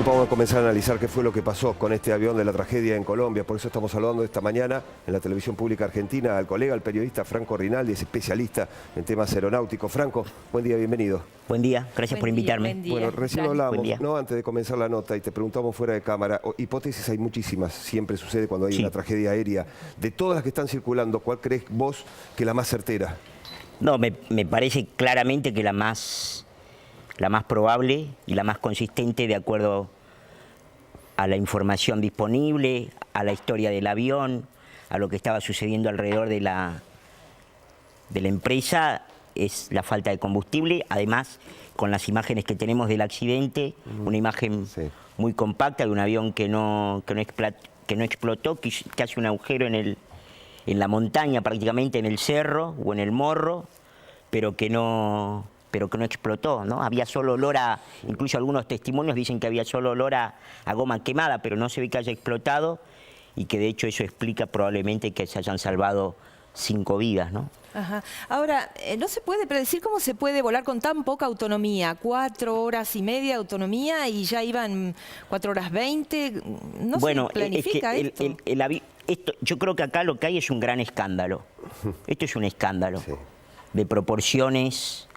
Vamos a comenzar a analizar qué fue lo que pasó con este avión de la tragedia en Colombia. Por eso estamos hablando esta mañana en la televisión pública argentina al colega, al periodista Franco Rinaldi, es especialista en temas aeronáuticos. Franco, buen día, bienvenido. Buen día, gracias por invitarme. Bueno, recién hablábamos, ¿no? Antes de comenzar la nota y te preguntamos fuera de cámara. Hipótesis hay muchísimas, siempre sucede cuando hay una tragedia aérea. De todas las que están circulando, ¿cuál crees vos que la más certera? No, me parece claramente que la más probable y la más consistente de acuerdo a la información disponible, a la historia del avión, a lo que estaba sucediendo alrededor de la empresa, es la falta de combustible. Además, con las imágenes que tenemos del accidente, una imagen muy compacta de un avión que no explotó, que hace un agujero en la montaña, prácticamente en el cerro o en el morro, pero que no explotó, ¿no? Había solo olor a, incluso algunos testimonios dicen que había solo olor a goma quemada, pero no se ve que haya explotado y que de hecho eso explica probablemente que se hayan salvado 5 vidas, ¿no? Ajá. Ahora, no se puede predecir cómo se puede volar con tan poca autonomía, 4 horas y media de autonomía y ya iban 4 horas 20, ¿no se planifica esto? Yo creo que acá lo que hay es un gran escándalo. Esto es un escándalo de proporciones.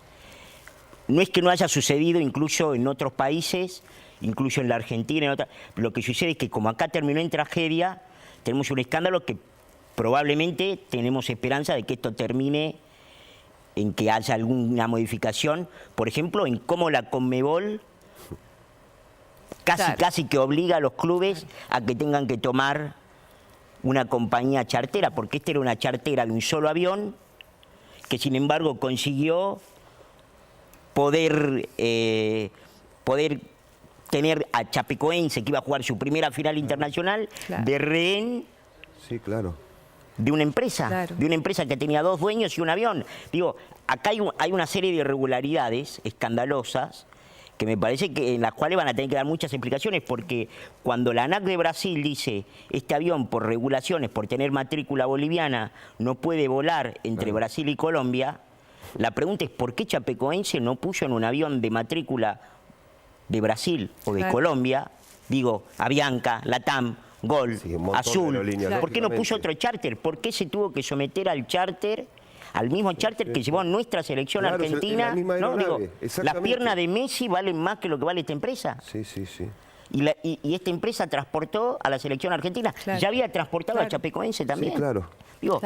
No es que no haya sucedido incluso en otros países, incluso en la Argentina, lo que sucede es que como acá terminó en tragedia, tenemos un escándalo que probablemente tenemos esperanza de que esto termine en que haya alguna modificación, por ejemplo, en cómo la Conmebol casi que obliga a los clubes a que tengan que tomar una compañía chartera, porque esta era una chartera de un solo avión, que sin embargo consiguió poder tener a Chapecoense, que iba a jugar su primera final internacional, de rehén de una empresa, que tenía 2 dueños y un avión. Digo, acá hay una serie de irregularidades escandalosas que me parece que en las cuales van a tener que dar muchas explicaciones, porque cuando la ANAC de Brasil dice este avión por regulaciones, por tener matrícula boliviana, no puede volar entre Brasil y Colombia, la pregunta es ¿por qué Chapecoense no puso en un avión de matrícula de Brasil o de Colombia, digo, Avianca, Latam, Gol, Azul? ¿Por qué no puso otro charter? ¿Por qué se tuvo que someter al charter, al mismo charter que llevó nuestra selección argentina? ¿No? Digo, las piernas de Messi valen más que lo que vale esta empresa. Y esta empresa transportó a la selección argentina. Ya había transportado a Chapecoense también. Digo,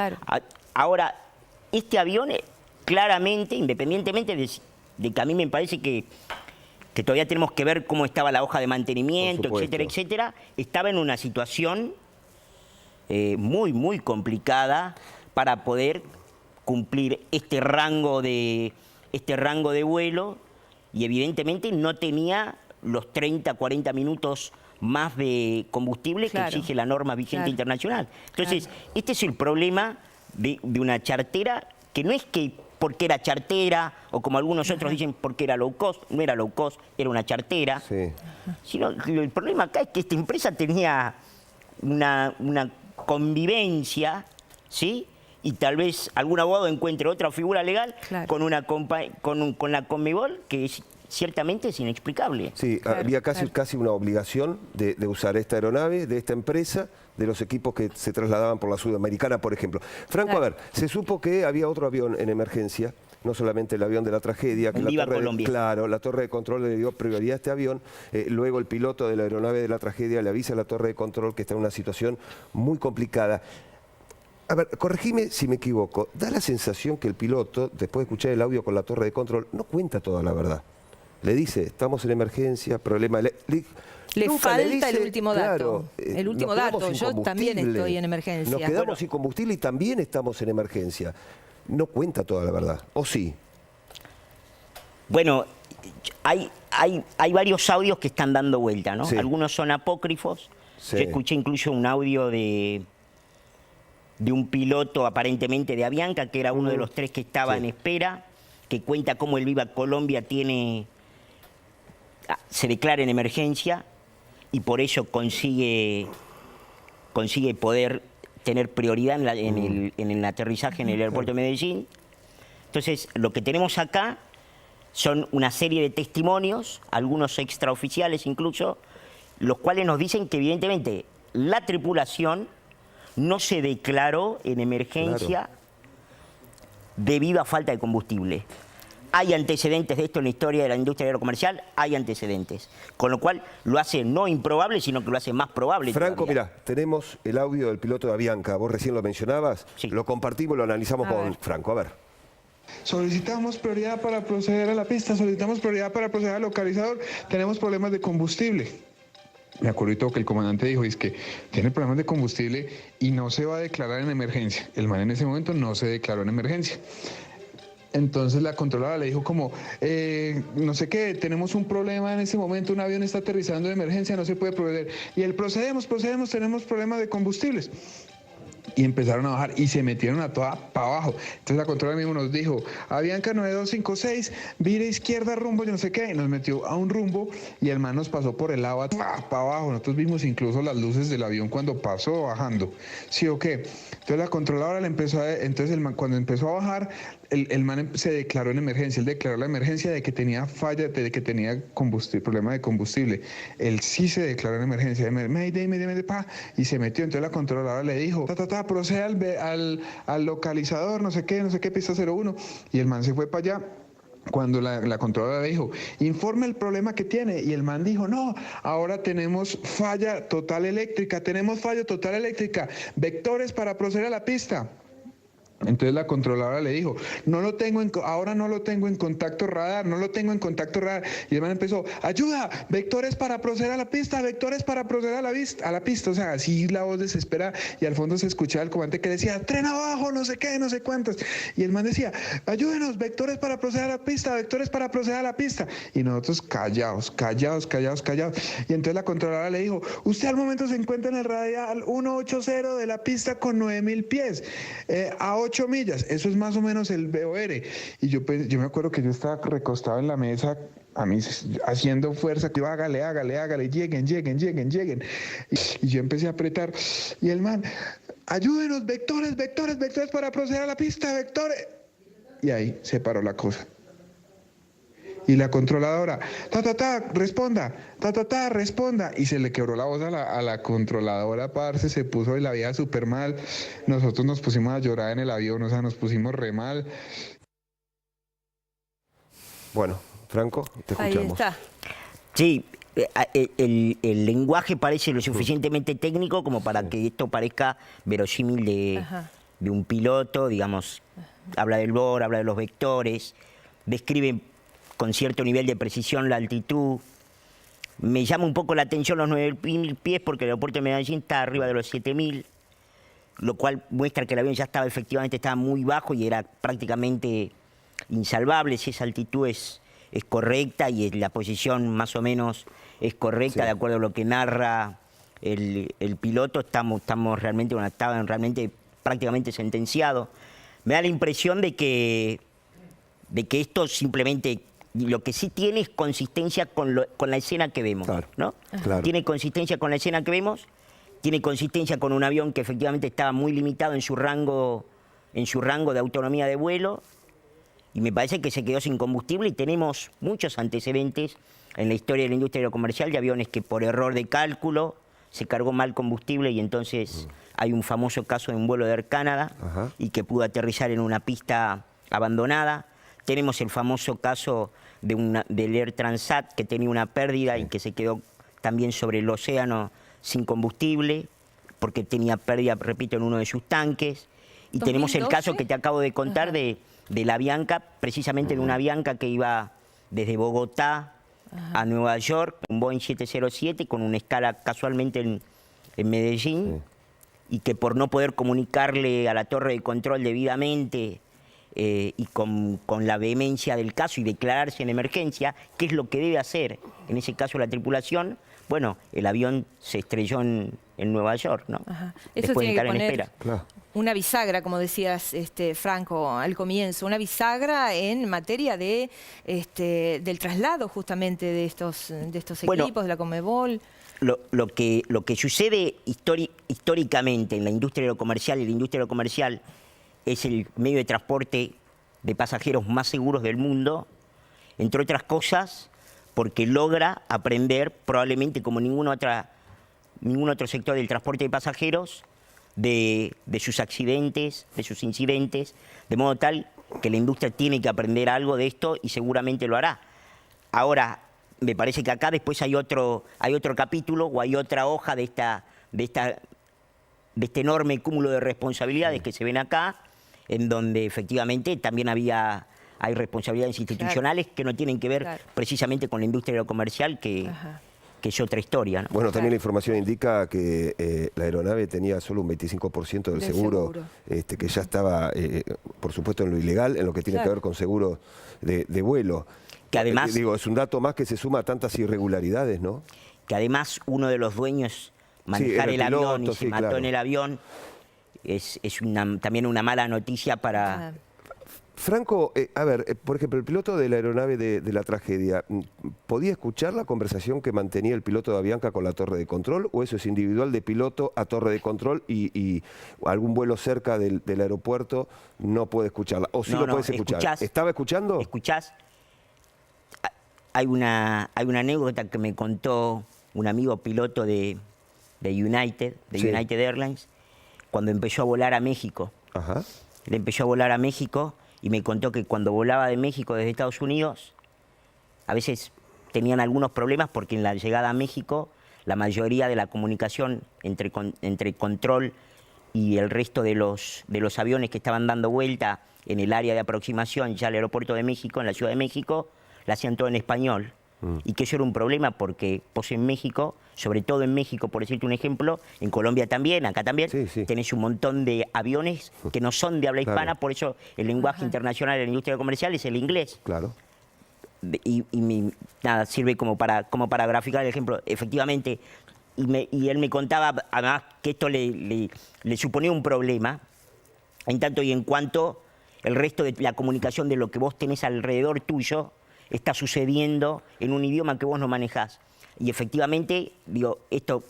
ahora, este avión claramente, independientemente de que a mí me parece que todavía tenemos que ver cómo estaba la hoja de mantenimiento, etcétera, etcétera, estaba en una situación muy complicada para poder cumplir este rango de vuelo, y evidentemente no tenía los 30, 40 minutos más de combustible que exige la norma vigente internacional. Entonces, este es el problema de una chartera, que no es que porque era chartera, o como algunos otros dicen, porque era low cost. No era low cost, era una chartera. Sino el problema acá es que esta empresa tenía una convivencia, ¿sí? Y tal vez algún abogado encuentre otra figura legal con la Conmebol, que ciertamente es inexplicable. Había casi una obligación de usar esta aeronave, de esta empresa, de los equipos que se trasladaban por la Sudamericana, por ejemplo. Franco, a ver, se supo que había otro avión en emergencia, no solamente el avión de la tragedia, que la torre de control le dio prioridad a este avión. Luego el piloto de la aeronave de la tragedia le avisa a la torre de control que está en una situación muy complicada. A ver, corregime si me equivoco. Da la sensación que el piloto, después de escuchar el audio con la torre de control, no cuenta toda la verdad. Le dice, estamos en emergencia, problema... Le falta el último dato. El último dato. Yo también estoy en emergencia. Nos quedamos sin combustible y también estamos en emergencia. No cuenta toda la verdad, ¿o sí? Bueno, hay varios audios que están dando vuelta, ¿no? Algunos son apócrifos. Yo escuché incluso un audio de un piloto aparentemente de Avianca, que era uno de los 3 que estaba en espera, que cuenta cómo el Viva Colombia se declara en emergencia y por eso consigue poder tener prioridad en el aterrizaje en el aeropuerto de Medellín. Entonces, lo que tenemos acá son una serie de testimonios, algunos extraoficiales incluso, los cuales nos dicen que evidentemente la tripulación no se declaró en emergencia debido a falta de combustible. Hay antecedentes de esto en la historia de la industria aerocomercial, hay antecedentes. Con lo cual lo hace no improbable, sino que lo hace más probable. Franco, mira, tenemos el audio del piloto de Avianca, vos recién lo mencionabas, sí. Lo compartimos, lo analizamos con Franco, a ver. Solicitamos prioridad para proceder a la pista, solicitamos prioridad para proceder al localizador, tenemos problemas de combustible. Me acuerdo que el comandante dijo, es que tiene problemas de combustible y no se va a declarar en emergencia. El man en ese momento no se declaró en emergencia. Entonces la controladora le dijo como, no sé qué, tenemos un problema en ese momento, un avión está aterrizando de emergencia, no se puede proceder. Y él, procedemos, tenemos problemas de combustibles. Y empezaron a bajar y se metieron a toda para abajo. Entonces la controladora mismo nos dijo, Avianca 9256, vire izquierda rumbo, yo no sé qué, y nos metió a un rumbo y el man nos pasó por el lado para abajo. Nosotros vimos incluso las luces del avión cuando pasó bajando. ¿Sí o qué? Entonces la controladora le empezó a, entonces el man, cuando empezó a bajar, el man se declaró en emergencia. Él declaró la emergencia de que tenía falla, de que tenía problema de combustible. Él sí se declaró en emergencia. Mayday, y se metió. Entonces la controladora le dijo, procede al localizador, no sé qué, pista 01. Y el man se fue para allá. Cuando la controladora le dijo, informe el problema que tiene, y el man dijo, no, ahora tenemos falla total eléctrica, vectores para proceder a la pista. Entonces la controladora le dijo, ahora no lo tengo en contacto radar, Y el man empezó, ayuda, vectores para proceder a la pista, a la pista. O sea, así la voz desesperada, y al fondo se escuchaba el comandante que decía, tren abajo, no sé qué, no sé cuántos. Y el man decía, ayúdenos, vectores para proceder a la pista. Y nosotros callados. Y entonces la controladora le dijo, usted al momento se encuentra en el radial 180 de la pista con 9000 pies, a 8 millas, eso es más o menos el VOR. Y yo me acuerdo que yo estaba recostado en la mesa, a mí haciendo fuerza, que iba, hágale, lleguen. Y yo empecé a apretar, y el man, ayúdenos, vectores para proceder a la pista, vectores. Y ahí se paró la cosa. Y la controladora, responda. Y se le quebró la voz a la controladora, parce, se puso de la vida súper mal. Nosotros nos pusimos a llorar en el avión, o sea, nos pusimos re mal. Bueno, Franco, te escuchamos. Ahí está. Sí, el lenguaje parece lo suficientemente técnico como para que esto parezca verosímil de un piloto, digamos. Habla del VOR, habla de los vectores, describe con cierto nivel de precisión la altitud. Me llama un poco la atención los 9000 pies porque el aeropuerto de Medellín está arriba de los 7000, lo cual muestra que el avión ya efectivamente estaba muy bajo y era prácticamente insalvable. Si esa altitud es correcta y la posición más o menos es correcta, de acuerdo a lo que narra el piloto, estamos realmente, estaban realmente prácticamente sentenciados. Me da la impresión de que esto simplemente, lo que sí tiene es consistencia con la escena que vemos, ¿no? Claro. Tiene consistencia con la escena que vemos, tiene consistencia con un avión que efectivamente estaba muy limitado en su rango de autonomía de vuelo, y me parece que se quedó sin combustible, y tenemos muchos antecedentes en la historia de la industria aerocomercial de aviones que por error de cálculo se cargó mal combustible, y entonces hay un famoso caso de un vuelo de Air Canada y que pudo aterrizar en una pista abandonada. Tenemos el famoso caso del Air Transat, que tenía una pérdida y que se quedó también sobre el océano sin combustible, porque tenía pérdida, repito, en uno de sus tanques. Y 2012. Tenemos el caso que te acabo de contar de la Avianca, precisamente de una Avianca que iba desde Bogotá a Nueva York, un Boeing 707, con una escala casualmente en Medellín, y que por no poder comunicarle a la torre de control debidamente, y con la vehemencia del caso y declararse en emergencia, ¿qué es lo que debe hacer en ese caso la tripulación? Bueno, el avión se estrelló en Nueva York, ¿no? Eso después tiene de estar que en poner espera. Una bisagra, como decías, Franco, al comienzo, una bisagra en materia del traslado justamente de estos equipos, de la Conmebol. Lo que sucede históricamente en la industria aerocomercial, y la industria aerocomercial es el medio de transporte de pasajeros más seguros del mundo, entre otras cosas, porque logra aprender, probablemente como ningún otro sector del transporte de pasajeros, de sus accidentes, de sus incidentes, de modo tal que la industria tiene que aprender algo de esto y seguramente lo hará. Ahora, me parece que acá después hay otro capítulo o hay otra hoja de este enorme cúmulo de responsabilidades que se ven acá, en donde efectivamente también hay responsabilidades institucionales que no tienen que ver precisamente con la industria aerocomercial, que es otra historia, ¿no? Bueno, también la información indica que la aeronave tenía solo un 25% del seguro. Que ya estaba, por supuesto, en lo ilegal, en lo que tiene que ver con seguro de vuelo. Que además, digo, es un dato más que se suma a tantas irregularidades, ¿no? Que además uno de los dueños manejar el avión y se mató en el avión es también una mala noticia para... Franco, a ver, por ejemplo, el piloto de la aeronave de la tragedia, ¿podía escuchar la conversación que mantenía el piloto de Avianca con la torre de control? ¿O eso es individual de piloto a torre de control y algún vuelo cerca del aeropuerto no puede escucharla? ¿O sí lo puedes escuchar? ¿Estaba escuchando? ¿Escuchás? Hay una anécdota que me contó un amigo piloto de United Airlines, cuando empezó a volar a México. Él empezó a volar a México y me contó que cuando volaba de México desde Estados Unidos, a veces tenían algunos problemas porque en la llegada a México la mayoría de la comunicación entre control y el resto de los aviones que estaban dando vuelta en el área de aproximación ya al aeropuerto de México, en la Ciudad de México, la hacían todo en español. Y que eso era un problema porque vos en México, sobre todo en México, por decirte un ejemplo, en Colombia también, acá también, tenés un montón de aviones que no son de habla hispana, por eso el lenguaje internacional de la industria comercial es el inglés. Claro. Y nada, sirve como para graficar el ejemplo. Efectivamente, y él me contaba además que esto le suponía un problema, en tanto y en cuanto el resto de la comunicación de lo que vos tenés alrededor tuyo está sucediendo en un idioma que vos no manejás. Y efectivamente, digo, esto,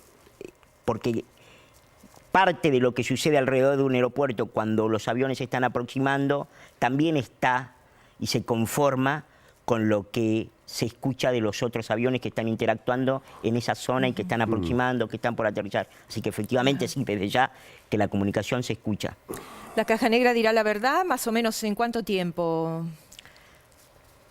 porque parte de lo que sucede alrededor de un aeropuerto cuando los aviones se están aproximando, también está y se conforma con lo que se escucha de los otros aviones que están interactuando en esa zona y que están aproximando, que están por aterrizar. Así que efectivamente sí, desde ya que la comunicación se escucha. ¿La caja negra dirá la verdad? ¿Más o menos en cuánto tiempo?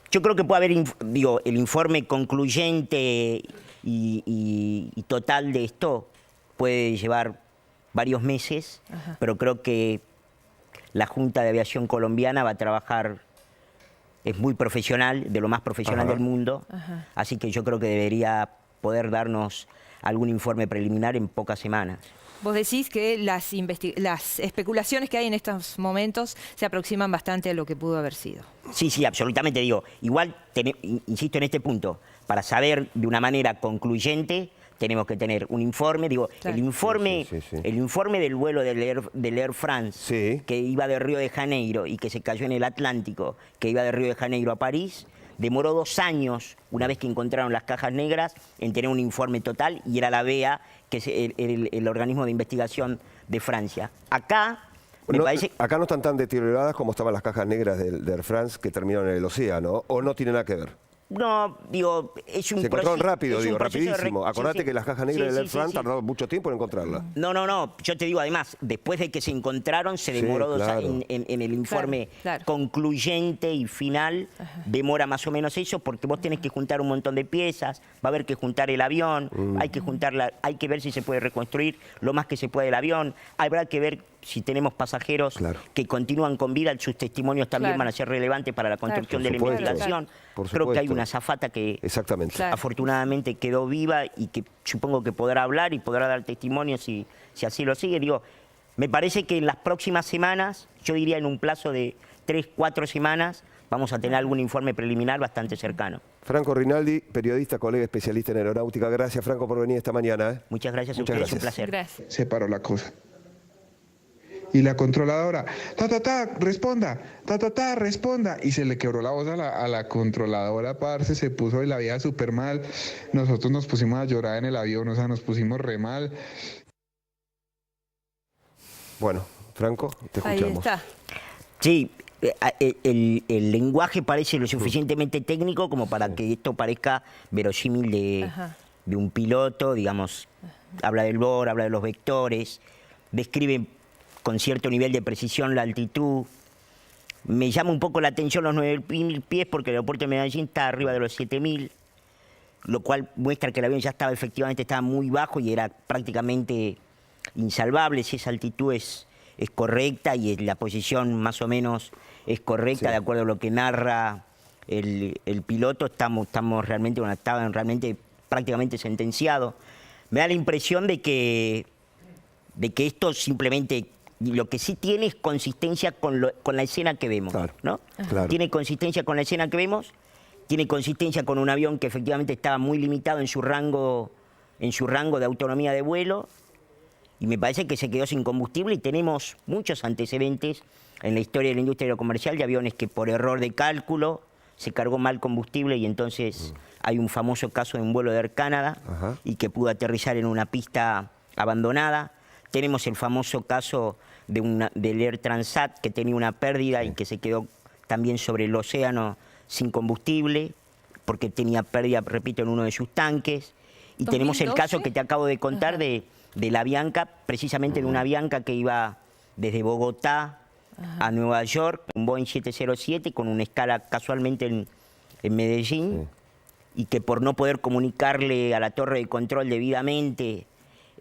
Yo creo que puede haber, el informe concluyente y total de esto puede llevar varios meses, pero creo que la Junta de Aviación Colombiana va a trabajar, es muy profesional, de lo más profesional del mundo, así que yo creo que debería poder darnos algún informe preliminar en pocas semanas. Vos decís que las especulaciones que hay en estos momentos se aproximan bastante a lo que pudo haber sido. Sí, absolutamente. Igual, insisto en este punto, para saber de una manera concluyente tenemos que tener un informe. El informe del vuelo del Air France, que iba de Río de Janeiro y que se cayó en el Atlántico, que iba de Río de Janeiro a París, demoró 2 años, una vez que encontraron las cajas negras, en tener un informe total, y era la BEA, que es el organismo de investigación de Francia. Acá, me parece... Acá no están tan deterioradas como estaban las cajas negras de Air France que terminaron en el océano, ¿o no tiene nada que ver? No, es un proceso... Se encontraron rápido, rapidísimo. Acordate que las cajas negras del Air France tardaron mucho tiempo en encontrarlas. No, yo te digo además, después de que se encontraron, se demoró 2 años en el informe concluyente y final, demora más o menos eso, porque vos tenés que juntar un montón de piezas, va a haber que juntar el avión, hay que ver si se puede reconstruir lo más que se puede el avión, habrá que ver si tenemos pasajeros que continúan con vida, sus testimonios también van a ser relevantes para la construcción de la investigación. Creo que hay una azafata que afortunadamente quedó viva y que supongo que podrá hablar y podrá dar testimonio si así lo sigue. Me parece que en las próximas semanas, yo diría en un plazo de 3-4 semanas, vamos a tener algún informe preliminar bastante cercano. Franco Rinaldi, periodista, colega especialista en aeronáutica. Gracias, Franco, por venir esta mañana. Muchas gracias a ustedes, un placer. Gracias. Se paró la cosa. Y la controladora, responda, responda. Y se le quebró la voz a la controladora, parce, se puso y la veía súper mal. Nosotros nos pusimos a llorar en el avión, o sea, nos pusimos re mal. Bueno, Franco, te escuchamos. Ahí está. Sí, El lenguaje parece lo suficientemente técnico como para que esto parezca verosímil de un piloto, digamos. Habla del borde, habla de los vectores, describe con cierto nivel de precisión la altitud. Me llama un poco la atención los 9.000 pies porque el aeropuerto de Medellín está arriba de los 7.000, lo cual muestra que el avión ya efectivamente estaba muy bajo y era prácticamente insalvable. Si esa altitud es correcta y la posición más o menos es correcta, de acuerdo a lo que narra el piloto, estaban realmente prácticamente sentenciados. Me da la impresión de que esto simplemente, lo que sí tiene es consistencia con la escena que vemos, ¿no? Claro. Tiene consistencia con la escena que vemos, tiene consistencia con un avión que efectivamente estaba muy limitado en su rango de autonomía de vuelo, y me parece que se quedó sin combustible, y tenemos muchos antecedentes en la historia de la industria aerocomercial de aviones que por error de cálculo se cargó mal combustible y entonces hay un famoso caso de un vuelo de Air Canada y que pudo aterrizar en una pista abandonada. Tenemos el famoso caso del Air Transat que tenía una pérdida y que se quedó también sobre el océano sin combustible porque tenía pérdida, repito, en uno de sus tanques. Y 2012. Tenemos el caso que te acabo de contar de la Avianca, precisamente de una Avianca que iba desde Bogotá a Nueva York, un Boeing 707 con una escala casualmente en Medellín, y que por no poder comunicarle a la torre de control debidamente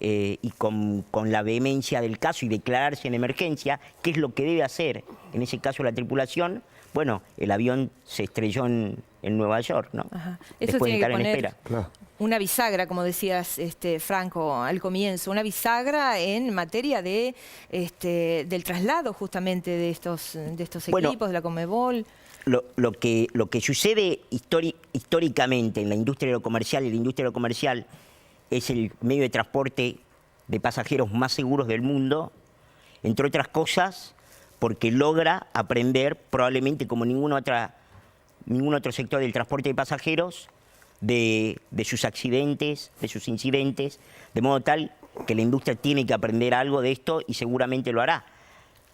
y con la vehemencia del caso y declararse en emergencia, ¿qué es lo que debe hacer en ese caso la tripulación? Bueno, el avión se estrelló en Nueva York, ¿no? Eso después tiene de estar que en poner espera. Una bisagra, como decías, Franco, al comienzo, una bisagra en materia del traslado justamente de estos equipos, de la Conmebol. Lo que sucede históricamente en la industria aerocomercial, y la industria aerocomercial es el medio de transporte de pasajeros más seguros del mundo, entre otras cosas, porque logra aprender, probablemente como ningún otro sector del transporte de pasajeros, de sus accidentes, de sus incidentes, de modo tal que la industria tiene que aprender algo de esto y seguramente lo hará.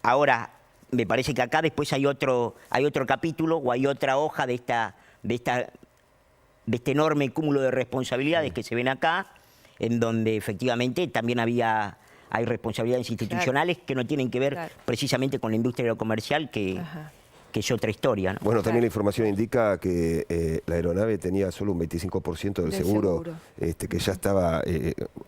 Ahora, me parece que acá después hay otro capítulo o hay otra hoja de este enorme cúmulo de responsabilidades que se ven acá, en donde efectivamente también hay responsabilidades institucionales que no tienen que ver precisamente con la industria aerocomercial, que es otra historia, ¿no? Bueno, también la información indica que la aeronave tenía solo un 25% del seguro. Que ya estaba,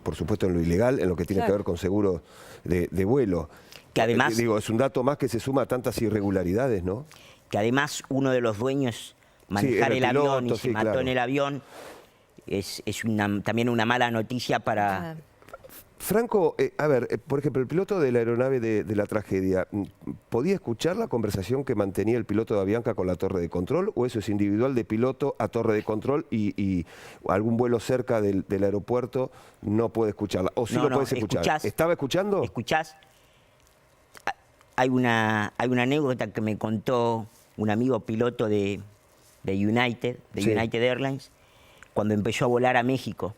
por supuesto, en lo ilegal, en lo que tiene que ver con seguro de vuelo. Que además, es un dato más que se suma a tantas irregularidades, ¿no? Que además uno de los dueños manejar el avión y se mató en el avión es también una mala noticia para... Franco, a ver, por ejemplo, el piloto de la aeronave de la tragedia, ¿podía escuchar la conversación que mantenía el piloto de Avianca con la torre de control? ¿O eso es individual de piloto a torre de control y algún vuelo cerca del aeropuerto no puede escucharla? ¿O sí lo puedes escuchar? ¿Estaba escuchando? ¿Escuchás? Hay una anécdota que me contó un amigo piloto de United Airlines, cuando empezó a volar a México.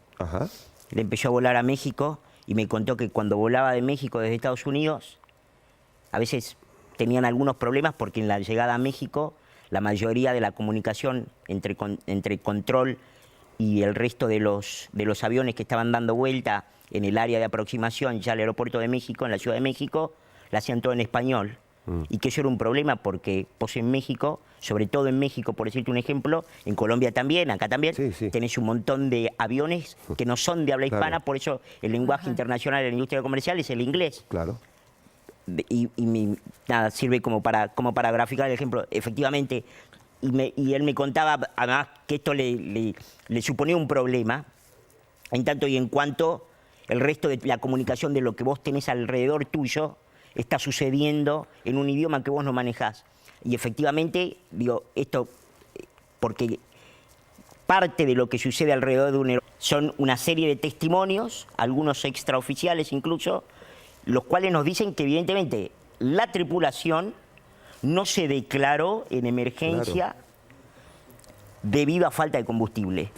Él empezó a volar a México y me contó que cuando volaba de México desde Estados Unidos, a veces tenían algunos problemas porque en la llegada a México la mayoría de la comunicación entre control y el resto de los aviones que estaban dando vuelta en el área de aproximación ya al aeropuerto de México, en la Ciudad de México, la hacían todo en español. Y que eso era un problema porque vos en México, sobre todo en México, por decirte un ejemplo, en Colombia también, acá también, tenés un montón de aviones que no son de habla hispana, por eso el lenguaje internacional de la industria comercial es el inglés. Claro. Y nada, sirve como para graficar el ejemplo. Efectivamente, y él me contaba además que esto le suponía un problema, en tanto y en cuanto el resto de la comunicación de lo que vos tenés alrededor tuyo está sucediendo en un idioma que vos no manejás. Y efectivamente, digo, esto, porque parte de lo que sucede alrededor de un aeropuerto son una serie de testimonios, algunos extraoficiales incluso, los cuales nos dicen que evidentemente la tripulación no se declaró en emergencia debido a falta de combustible.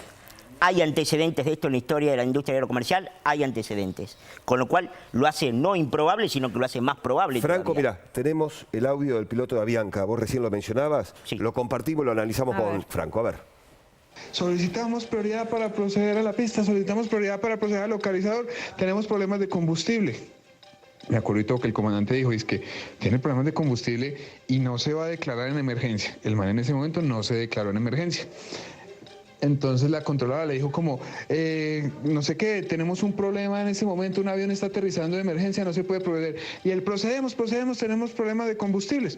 Hay antecedentes de esto en la historia de la industria aerocomercial, hay antecedentes. Con lo cual lo hace no improbable, sino que lo hace más probable. Franco, todavía. mirá, tenemos el audio del piloto de Avianca. Vos recién lo mencionabas. Sí. Lo compartimos, lo analizamos con Franco. A ver. Solicitamos prioridad para proceder a la pista, solicitamos prioridad para proceder al localizador, tenemos problemas de combustible. Me acuerdo que el comandante dijo, es que tiene problemas de combustible y no se va a declarar en emergencia. El man en ese momento no se declaró en emergencia. Entonces la controladora le dijo como, no sé qué, tenemos un problema en ese momento, un avión está aterrizando de emergencia, no se puede proceder. Y él, procedemos, tenemos problemas de combustibles.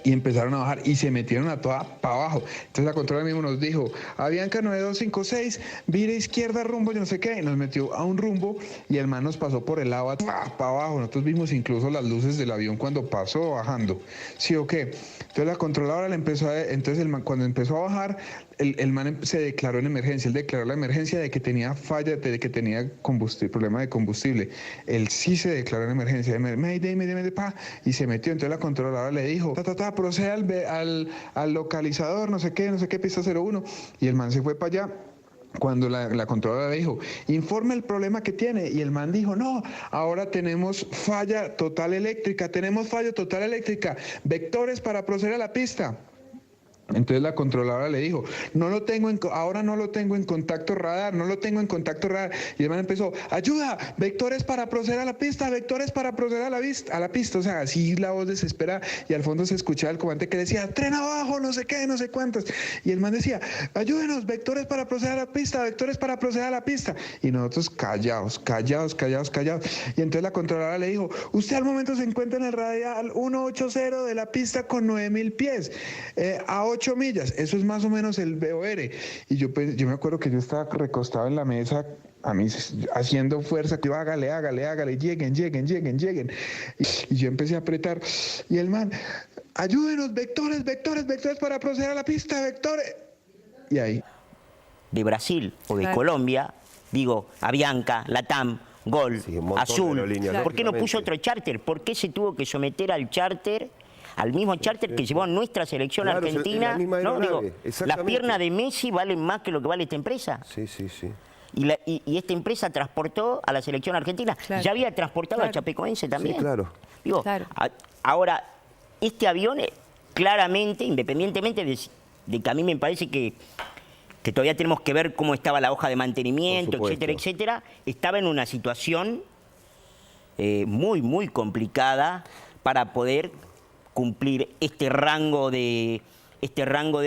Y empezaron a bajar y se metieron a toda para abajo. Entonces la controladora mismo nos dijo, Avianca 9256, vire izquierda rumbo, yo no sé qué, y nos metió a un rumbo y el man nos pasó por el lado para abajo. Nosotros vimos incluso las luces del avión cuando pasó bajando. ¿Sí o qué? Entonces la controladora le empezó a, entonces el man, cuando empezó a bajar, el man se declaró en emergencia. Él declaró la emergencia de que tenía falla, de que tenía problema de combustible. Él sí se declaró en emergencia. Y se metió. Entonces la controladora le dijo, procede al localizador, no sé qué, pista 01. Y el man se fue para allá. Cuando la controladora le dijo, informe el problema que tiene, y el man dijo, no, ahora tenemos falla total eléctrica, vectores para proceder a la pista. Entonces la controladora le dijo, ahora no lo tengo en contacto radar, Y el man empezó, ayuda, vectores para proceder a la pista, a la pista. O sea, así la voz desesperada, y al fondo se escuchaba el comandante que decía, tren abajo, no sé qué, no sé cuántos. Y el man decía, ayúdenos, vectores para proceder a la pista, Y nosotros callados. Y entonces la controladora le dijo, usted al momento se encuentra en el radial 180 de la pista con 9000 pies, a 8 millas, eso es más o menos el VOR. Y yo me acuerdo que yo estaba recostado en la mesa, a mí haciendo fuerza, que yo hágale, lleguen. Y yo empecé a apretar, y el man, ayúdenos, vectores para proceder a la pista, vectores. Y ahí. De Brasil o de Colombia, digo, Avianca, Latam, Gol, Azul. ¿Por qué no puso otro charter? ¿Por qué se tuvo que someter al charter? Al mismo charter que llevó nuestra selección argentina. ¿No? Digo, las piernas de Messi valen más que lo que vale esta empresa. Sí. Y esta empresa transportó a la selección argentina. Ya había transportado a Chapecoense también. Sí, claro. Digo, ahora, este avión, claramente, independientemente de que a mí me parece que todavía tenemos que ver cómo estaba la hoja de mantenimiento, etcétera, estaba en una situación muy complicada para poder cumplir este rango de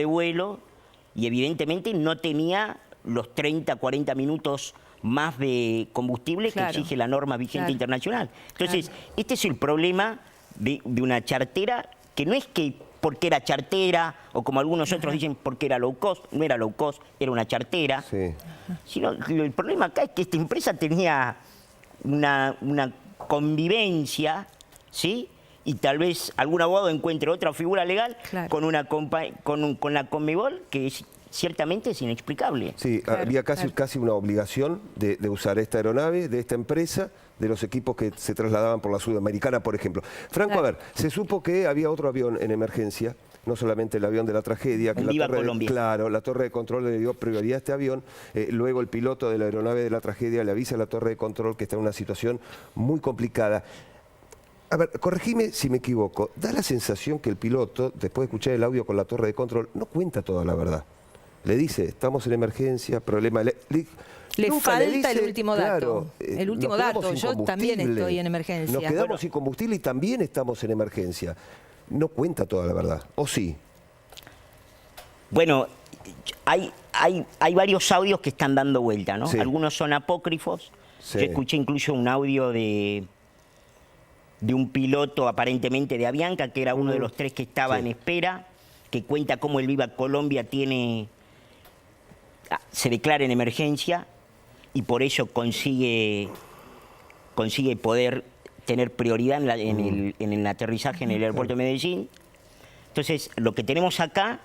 vuelo, y evidentemente no tenía los 30, 40 minutos más de combustible que exige la norma vigente internacional. Entonces, este es el problema de una chartera, que no es que porque era chartera, o como algunos otros dicen porque era low cost, no era low cost, era una chartera. Sino el problema acá es que esta empresa tenía una convivencia, ¿sí? Y tal vez algún abogado encuentre otra figura legal con la Conmebol, que ciertamente es inexplicable. Sí, había casi una obligación de usar esta aeronave, de esta empresa, de los equipos que se trasladaban por la Sudamericana, por ejemplo. Franco, a ver, se supo que había otro avión en emergencia, no solamente el avión de la tragedia, que la torre de control le dio prioridad a este avión. Luego el piloto de la aeronave de la tragedia le avisa a la torre de control que está en una situación muy complicada. A ver, corregime si me equivoco. Da la sensación que el piloto, después de escuchar el audio con la torre de control, no cuenta toda la verdad. Le dice, estamos en emergencia, problema... Le falta el último dato. El último dato. Yo también estoy en emergencia. Nos quedamos sin combustible y también estamos en emergencia. No cuenta toda la verdad, ¿o sí? Bueno, hay varios audios que están dando vuelta, ¿no? Algunos son apócrifos. Yo escuché incluso un audio de un piloto aparentemente de Avianca, que era uno de los 3 que estaba en espera, que cuenta cómo el Viva Colombia se declara en emergencia y por eso consigue poder tener prioridad en el aterrizaje en el aeropuerto de Medellín. Entonces, lo que tenemos acá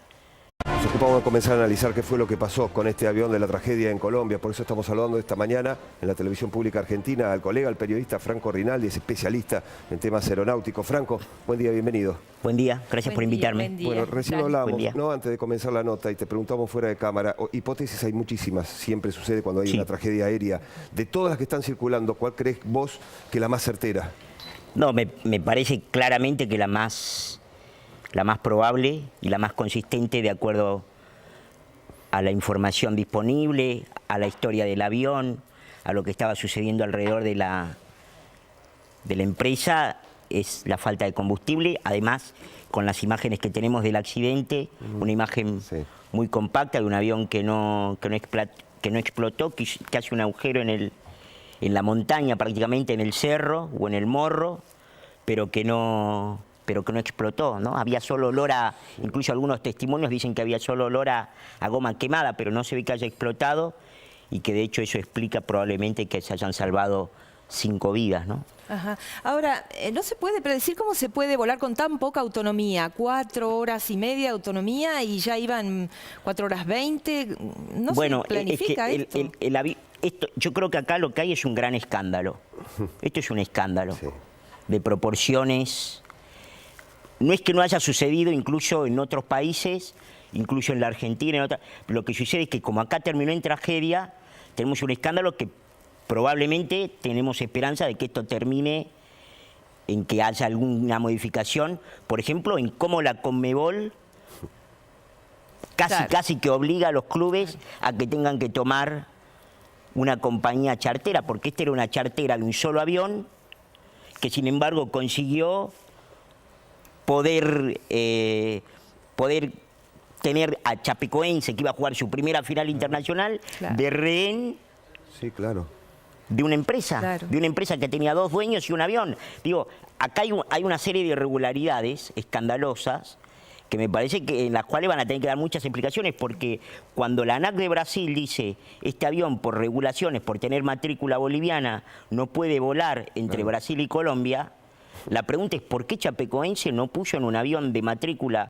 Nos ocupamos de comenzar a analizar qué fue lo que pasó con este avión de la tragedia en Colombia. Por eso estamos saludando esta mañana en la televisión pública argentina al colega, al periodista Franco Rinaldi, es especialista en temas aeronáuticos. Franco, buen día, bienvenido. Buen día, gracias por invitarme. Bueno, recién hablábamos, ¿no? Antes de comenzar la nota, y te preguntamos fuera de cámara, hipótesis hay muchísimas, siempre sucede cuando hay una tragedia aérea. De todas las que están circulando, ¿cuál crees vos que la más certera? No, me parece claramente que la más probable y la más consistente de acuerdo a la información disponible, a la historia del avión, a lo que estaba sucediendo alrededor de la empresa, es la falta de combustible. Además, con las imágenes que tenemos del accidente, una imagen muy compacta de un avión que no explotó, que hace un agujero en la montaña, prácticamente en el cerro o en el morro, pero que no explotó, ¿no? Había solo olor incluso algunos testimonios dicen que había solo olor a goma quemada, pero no se ve que haya explotado y que de hecho eso explica probablemente que se hayan salvado 5 vidas, ¿no? Ajá. Ahora, no se puede predecir cómo se puede volar con tan poca autonomía, 4 horas y media de autonomía y ya iban 4 horas 20, ¿no se planifica esto? Yo creo que acá lo que hay es un gran escándalo. Esto es un escándalo de proporciones. No es que no haya sucedido incluso en otros países, incluso en la Argentina, lo que sucede es que como acá terminó en tragedia, tenemos un escándalo que probablemente tenemos esperanza de que esto termine en que haya alguna modificación, por ejemplo, en cómo la Conmebol casi que obliga a los clubes a que tengan que tomar una compañía chartera, porque esta era una chartera de un solo avión, que sin embargo consiguió poder tener a Chapecoense, que iba a jugar su primera final internacional, de rehén de una empresa, que tenía 2 dueños y un avión. Digo, acá hay una serie de irregularidades escandalosas que me parece que en las cuales van a tener que dar muchas explicaciones, porque cuando la ANAC de Brasil dice este avión por regulaciones, por tener matrícula boliviana, no puede volar entre Brasil y Colombia, la pregunta es ¿por qué Chapecoense no puso en un avión de matrícula